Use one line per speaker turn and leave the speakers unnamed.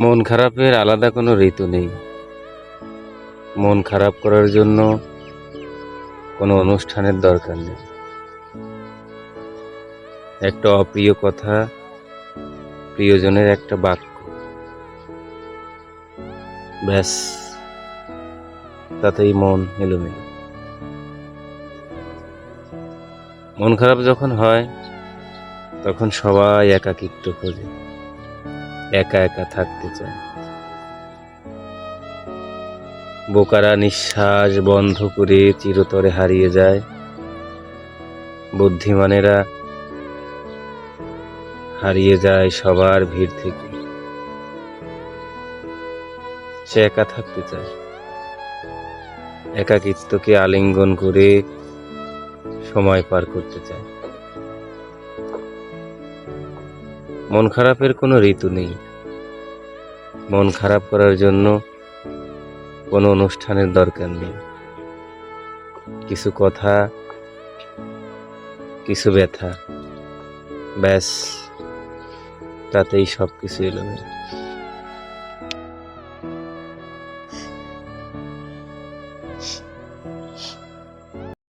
মন খারাপের আলাদা কোনো ঋতু নেই। মন খারাপ করার জন্য কোনো অনুষ্ঠানের দরকার নেই। একটা অপ্রিয় কথা, প্রিয়জনের একটা বাক্য, ব্যাস, তাতেই মন এলোমেলো। মন খারাপ যখন হয় তখন সবাই একাকিত্ব খোঁজে, একা একা থাকতে চায়। বোকারা নিঃশ্বাস বন্ধ করে চিরতরে হারিয়ে যায়, বুদ্ধিমানেরা হারিয়ে যায় সবার ভিড় থেকে। সে একা থাকতে চায়, একাকিত্বকে আলিঙ্গন করে সময় পার করতে চায়। মন খারাপের কোনো ঋতু নেই। মন খারাপ করার জন্য কোনো অনুষ্ঠানের দরকার নেই। কিছু কথা, কিছু ব্যথা, ব্যাস, তাতেই সবকিছু এলোমেলো।